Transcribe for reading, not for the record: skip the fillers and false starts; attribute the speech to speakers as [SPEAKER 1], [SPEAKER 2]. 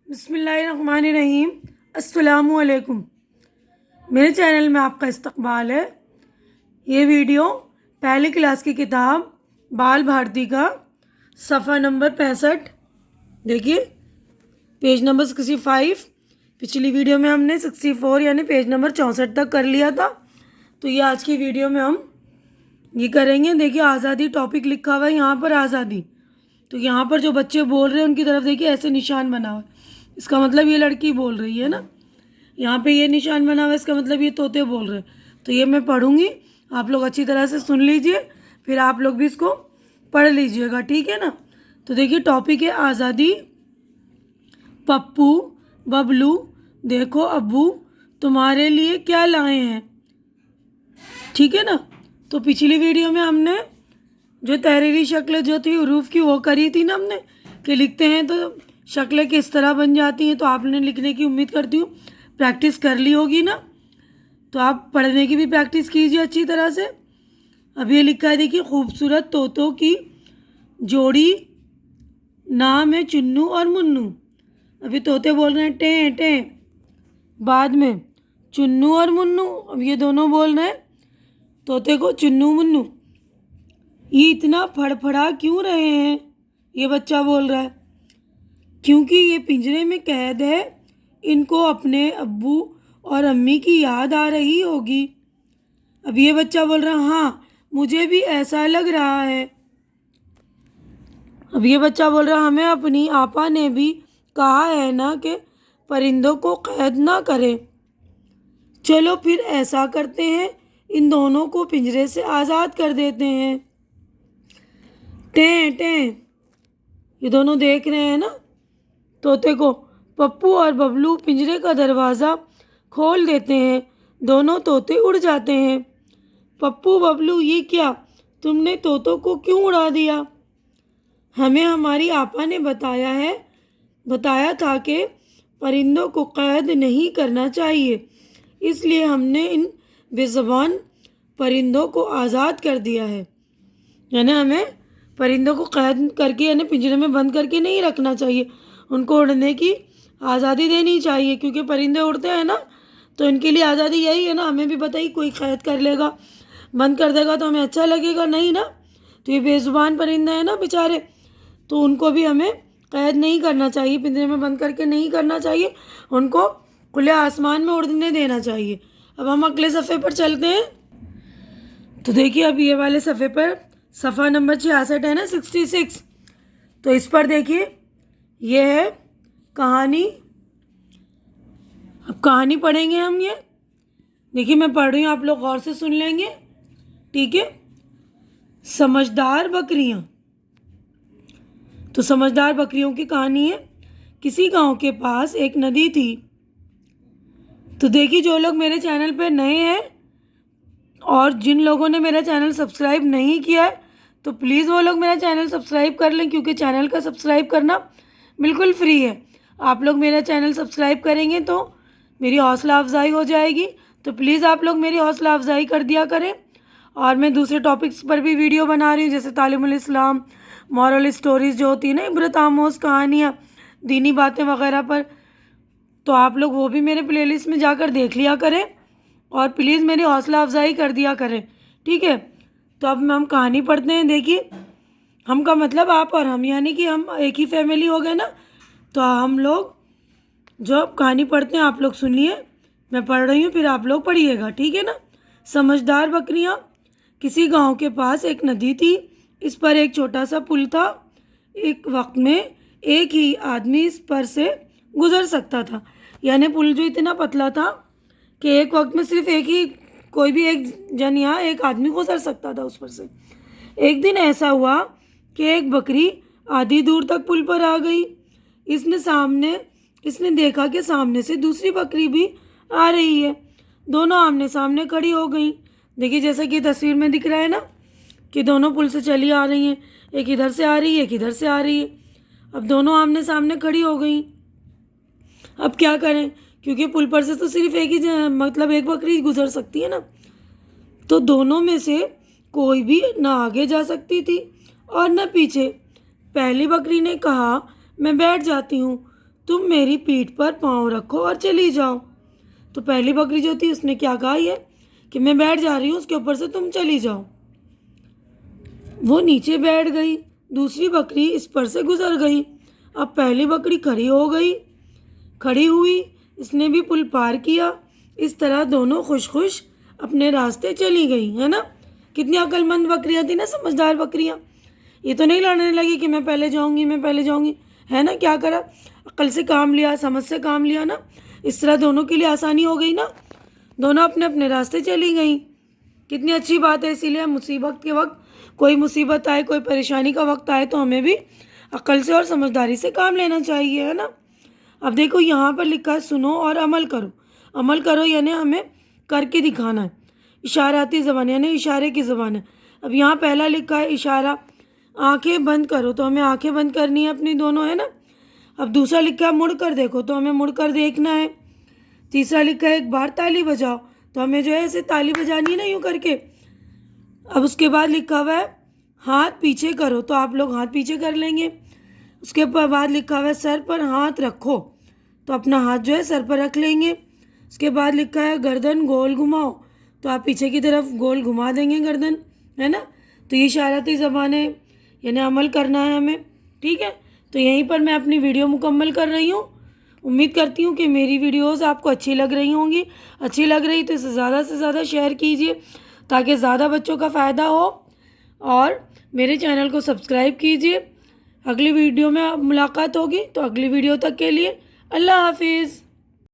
[SPEAKER 1] بسم اللہ الرحمن الرحیم۔ السلام علیکم۔ میرے چینل میں آپ کا استقبال ہے۔ یہ ویڈیو پہلی کلاس کی کتاب بال بھارتی کا صفحہ نمبر 65 دیکھیے، پیج نمبر 65۔ پچھلی ویڈیو میں ہم نے 64 یعنی پیج نمبر 64 تک کر لیا تھا، تو یہ آج کی ویڈیو میں ہم یہ کریں گے۔ دیکھیے آزادی ٹاپک لکھا ہوا ہے یہاں پر، آزادی۔ تو یہاں پر جو بچے بول رہے ہیں ان کی طرف دیکھیے ایسے نشان بنا ہوا ہے، اس کا مطلب یہ لڑکی بول رہی ہے نا۔ یہاں پہ یہ نشان بنا ہوا ہے، اس کا مطلب یہ طوطے بول رہے ہیں۔ تو یہ میں پڑھوں گی، آپ لوگ اچھی طرح سے سن لیجئے، پھر آپ لوگ بھی اس کو پڑھ لیجئے گا، ٹھیک ہے نا۔ تو دیکھیے ٹاپک ہے آزادی۔ پپو ببلو دیکھو ابو تمہارے لیے کیا لائے ہیں، ٹھیک ہے نا۔ تو پچھلی ویڈیو میں ہم نے جو تحریری شکل جو تھی حروف کی وہ کری تھی نا ہم نے، کہ لکھتے ہیں تو شکلیں کس طرح بن جاتی ہیں، تو آپ نے لکھنے کی امید کرتی ہوں پریکٹس کر لی ہوگی نا۔ تو آپ پڑھنے کی بھی پریکٹس کیجیے اچھی طرح سے۔ اب یہ لکھا ہے دیکھیے، خوبصورت طوطوں کی جوڑی، نام ہے چنو اور منو۔ ابھی طوطے بول رہے ہیں ٹیں ٹیں، بعد میں چنو اور منو، اب یہ دونوں بول رہے ہیں طوطے کو چنو منو۔ یہ اتنا پھڑ پھڑا کیوں رہے ہیں، یہ بچہ بول رہا ہے، کیونکہ یہ پنجرے میں قید ہے، ان کو اپنے ابو اور امی کی یاد آ رہی ہوگی۔ اب یہ بچہ بول رہا ہے ہاں مجھے بھی ایسا لگ رہا ہے۔ اب یہ بچہ بول رہا ہے ہمیں اپنی آپا نے بھی کہا ہے نا کہ پرندوں کو قید نہ کرے، چلو پھر ایسا کرتے ہیں، ان دونوں کو پنجرے سے آزاد کر دیتے ہیں۔ ٹیں ٹیں، یہ دونوں دیکھ رہے ہیں نا طوطے کو۔ پپو اور ببلو پنجرے کا دروازہ کھول دیتے ہیں، دونوں طوطے اڑ جاتے ہیں۔ پپو ببلو یہ کیا، تم نے طوطوں کو کیوں اڑا دیا؟ ہمیں ہماری آپا نے بتایا تھا کہ پرندوں کو قید نہیں کرنا چاہیے، اس لیے ہم نے ان بے زبان پرندوں کو آزاد کر دیا ہے۔ یعنی ہمیں پرندوں کو قید کر کے یعنی پنجرے میں بند کر کے نہیں رکھنا چاہیے، ان کو اڑنے کی آزادی دینی چاہیے، کیونکہ پرندے اڑتے ہیں نا تو ان کے لیے آزادی یہی ہے نا۔ ہمیں بھی بتائیے کوئی قید کر لے گا، بند کر دے گا تو ہمیں اچھا لگے گا نہیں نا۔ تو یہ بے زبان پرندے ہیں نا بیچارے، تو ان کو بھی ہمیں قید نہیں کرنا چاہیے، پنجرے میں بند کر کے نہیں کرنا چاہیے، ان کو کھلے آسمان میں اڑنے دینا چاہیے۔ اب ہم اگلے صفحے پر چلتے ہیں۔ تو دیکھیے اب یہ والے صفحے پر صفحہ نمبر 66 ہے نا 66، تو اس پر دیکھیے یہ ہے کہانی۔ اب کہانی پڑھیں گے ہم، یہ دیکھیے میں پڑھ رہی ہوں، آپ لوگ غور سے سن لیں گے، ٹھیک ہے۔ سمجھدار بکریاں۔ تو سمجھدار بکریوں کی کہانی ہے۔ کسی گاؤں کے پاس ایک ندی تھی۔ تو دیکھیے جو لوگ میرے چینل پہ نئے ہیں اور جن لوگوں نے میرا چینل سبسکرائب نہیں کیا ہے تو پلیز وہ لوگ میرا چینل سبسکرائب کر لیں، کیونکہ چینل کا سبسکرائب کرنا بالکل فری ہے۔ آپ لوگ میرا چینل سبسکرائب کریں گے تو میری حوصلہ افزائی ہو جائے گی، تو پلیز آپ لوگ میری حوصلہ افزائی کر دیا کریں۔ اور میں دوسرے ٹاپکس پر بھی ویڈیو بنا رہی ہوں، جیسے تعلیم الاسلام، مورل اسٹوریز جو ہوتی ہیں نا، عبرت آموز کہانیاں، دینی باتیں وغیرہ پر، تو آپ لوگ وہ بھی میرے پلے لسٹ میں جا کر دیکھ لیا کریں اور پلیز میری حوصلہ افزائی کر دیا کریں، ٹھیک ہے۔ تو اب ہم کہانی پڑھتے ہیں۔ دیکھیے ہم کا مطلب آپ اور ہم، یعنی کہ ہم ایک ہی فیملی ہو گئے نا، تو ہم لوگ جو کہانی پڑھتے ہیں آپ لوگ سنیے، میں پڑھ رہی ہوں پھر آپ لوگ پڑھیے گا، ٹھیک ہے نا۔ سمجھدار بکریاں۔ کسی گاؤں کے پاس ایک ندی تھی، اس پر ایک چھوٹا سا پل تھا۔ ایک وقت میں ایک ہی آدمی اس پر سے گزر سکتا تھا، یعنی پل جو اتنا پتلا تھا کہ ایک وقت میں صرف کوئی بھی ایک جن یا ایک آدمی گزر سکتا تھا اس پر سے۔ ایک دن ایسا ہوا کہ ایک بکری آدھی دور تک پل پر آ گئی۔ اس نے دیکھا کہ سامنے سے دوسری بکری بھی آ رہی ہے، دونوں آمنے سامنے کھڑی ہو گئیں۔ دیکھیے جیسا کہ تصویر میں دکھ رہا ہے نا کہ دونوں پل سے چلی آ رہی ہیں، ایک ادھر سے آ رہی ہے ایک ادھر سے آ رہی ہے۔ اب دونوں آمنے سامنے کھڑی ہو گئیں، اب کیا کریں، کیونکہ پل پر سے تو صرف ایک بکری گزر سکتی ہے نا، تو دونوں میں سے کوئی بھی نہ آگے جا سکتی تھی اور نہ پیچھے۔ پہلی بکری نے کہا میں بیٹھ جاتی ہوں، تم میری پیٹھ پر پاؤں رکھو اور چلی جاؤ۔ تو پہلی بکری جو تھی اس نے کیا کہا یہ کہ میں بیٹھ جا رہی ہوں، اس کے اوپر سے تم چلی جاؤ۔ وہ نیچے بیٹھ گئی، دوسری بکری اس پر سے گزر گئی۔ اب پہلی بکری کھڑی ہوئی، اس نے بھی پل پار کیا۔ اس طرح دونوں خوش خوش اپنے راستے چلی گئی، ہے نا۔ کتنی عقل مند بکریاں تھیں نا، سمجھدار بکریاں۔ یہ تو نہیں لڑنے لگی کہ میں پہلے جاؤں گی، ہے نا۔ کیا کرا، عقل سے کام لیا، سمجھ سے کام لیا نا۔ اس طرح دونوں کے لیے آسانی ہو گئی نا، دونوں اپنے اپنے راستے چلی گئیں۔ کتنی اچھی بات ہے۔ اسی لیے مصیبت کے وقت، کوئی مصیبت آئے، کوئی پریشانی کا وقت آئے تو ہمیں بھی عقل سے اور سمجھداری سے کام لینا چاہیے، ہے نا۔ اب دیکھو یہاں پر لکھا ہے سنو اور عمل کرو۔ عمل کرو یعنی ہمیں کر کے دکھانا ہے۔ اشاراتی زبان یعنی اشارے کی زبان ہے۔ اب یہاں پہلا لکھا ہے اشارہ، آنکھیں بند کرو، تو ہمیں آنکھیں بند کرنی ہے اپنی دونوں، ہے نا۔ اب دوسرا لکھا ہے مڑ کر دیکھو، تو ہمیں مڑ کر دیکھنا ہے۔ تیسرا لکھا ہے ایک بار تالی بجاؤ، تو ہمیں جو ہے ایسے تالی بجانی ہے نا، یوں کر کے۔ اب اس کے بعد لکھا ہوا ہے ہاتھ پیچھے کرو، تو آپ لوگ ہاتھ پیچھے کر لیں گے۔ اس کے بعد لکھا ہوا ہے سر پر ہاتھ رکھو، تو اپنا ہاتھ جو ہے سر پر رکھ لیں گے۔ اس کے بعد لکھا ہے گردن گول گھماؤ، تو آپ پیچھے کی طرف گول گھما دیں گے گردن، ہے نا۔ تو یہ اشارتی زبان ہے، یعنی عمل کرنا ہے ہمیں، ٹھیک ہے۔ تو یہیں پر میں اپنی ویڈیو مکمل کر رہی ہوں۔ امید کرتی ہوں کہ میری ویڈیوز آپ کو اچھی لگ رہی ہوں گی۔ اچھی لگ رہی تو اسے زیادہ سے زیادہ شیئر کیجیے تاکہ زیادہ بچوں کا فائدہ ہو، اور میرے چینل کو سبسکرائب کیجیے۔ اگلی ویڈیو میں ملاقات ہوگی، تو اگلی ویڈیو تک کے لیے اللہ حافظ۔